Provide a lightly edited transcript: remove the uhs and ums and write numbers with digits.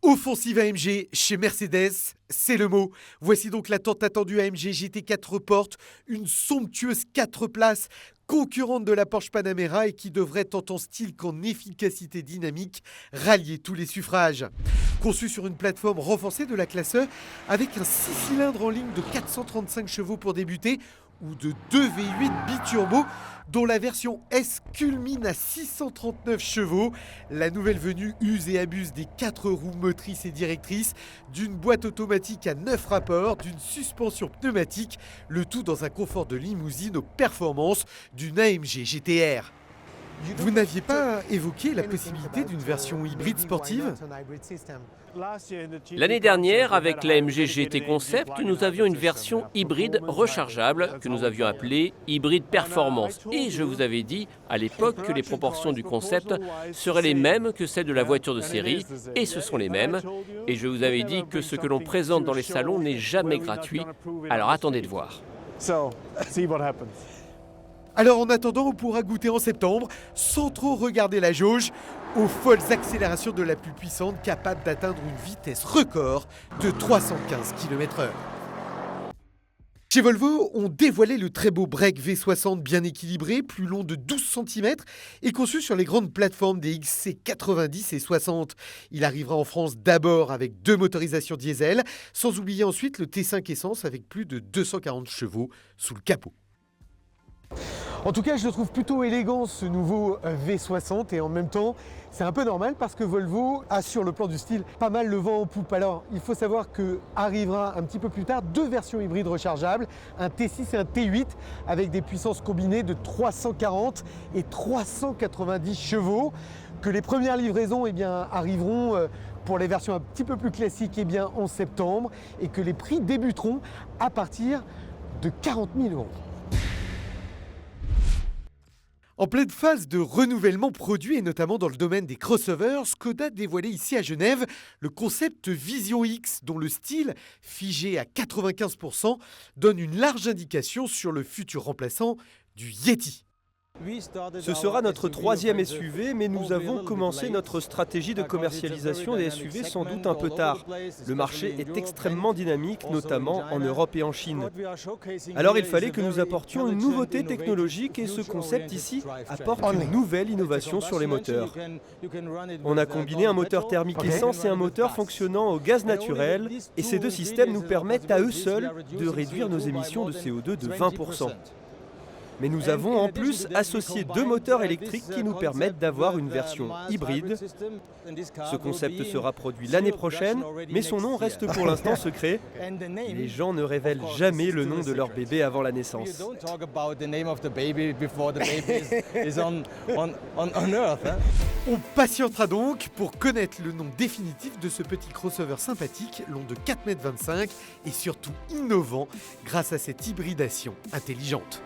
Offensive AMG chez Mercedes, c'est le mot. Voici donc la tant attendue AMG GT4 Report, une somptueuse 4 places, concurrente de la Porsche Panamera et qui devrait tant en style qu'en efficacité dynamique rallier tous les suffrages. Conçue sur une plateforme renforcée de la classe E, avec un 6 cylindres en ligne de 435 chevaux pour débuter, ou de 2 V8 biturbo, dont la version S culmine à 639 chevaux. La nouvelle venue use et abuse des 4 roues motrices et directrices, d'une boîte automatique à 9 rapports, d'une suspension pneumatique, le tout dans un confort de limousine aux performances d'une AMG GT-R. Vous n'aviez pas évoqué la possibilité d'une version hybride sportive ? L'année dernière, avec l'AMG GT Concept, nous avions une version hybride rechargeable que nous avions appelée hybride performance. Et je vous avais dit à l'époque que les proportions du concept seraient les mêmes que celles de la voiture de série, et ce sont les mêmes. Et je vous avais dit que ce que l'on présente dans les salons n'est jamais gratuit, alors attendez de voir. Alors en attendant, on pourra goûter en septembre, sans trop regarder la jauge, aux folles accélérations de la plus puissante, capable d'atteindre une vitesse record de 315 km/h. Chez Volvo, on dévoilait le très beau Break V60 bien équilibré, plus long de 12 cm et conçu sur les grandes plateformes des XC90 et 60. Il arrivera en France d'abord avec 2 motorisations diesel, sans oublier ensuite le T5 essence avec plus de 240 chevaux sous le capot. En tout cas, je le trouve plutôt élégant ce nouveau V60 et en même temps, c'est un peu normal parce que Volvo a sur le plan du style pas mal le vent en poupe. Alors, il faut savoir que arrivera un petit peu plus tard 2 versions hybrides rechargeables, un T6 et un T8 avec des puissances combinées de 340 et 390 chevaux. Que les premières livraisons arriveront pour les versions un petit peu plus classiques en septembre et que les prix débuteront à partir de 40 000 €. En pleine phase de renouvellement produit et notamment dans le domaine des crossovers, Škoda dévoilait ici à Genève le concept Vision X dont le style, figé à 95%, donne une large indication sur le futur remplaçant du Yeti. Ce sera notre 3e SUV, mais nous avons commencé notre stratégie de commercialisation des SUV sans doute un peu tard. Le marché est extrêmement dynamique, notamment en Europe et en Chine. Alors il fallait que nous apportions une nouveauté technologique et ce concept ici apporte une nouvelle innovation sur les moteurs. On a combiné un moteur thermique essence et un moteur fonctionnant au gaz naturel et ces 2 systèmes nous permettent à eux seuls de réduire nos émissions de CO2 de 20%. Mais nous avons en plus associé 2 moteurs électriques qui nous permettent d'avoir une version hybride. Ce concept sera produit l'année prochaine, mais son nom reste pour l'instant secret. Les gens ne révèlent jamais le nom de leur bébé avant la naissance. On patientera donc pour connaître le nom définitif de ce petit crossover sympathique, long de 4,25 m et surtout innovant grâce à cette hybridation intelligente.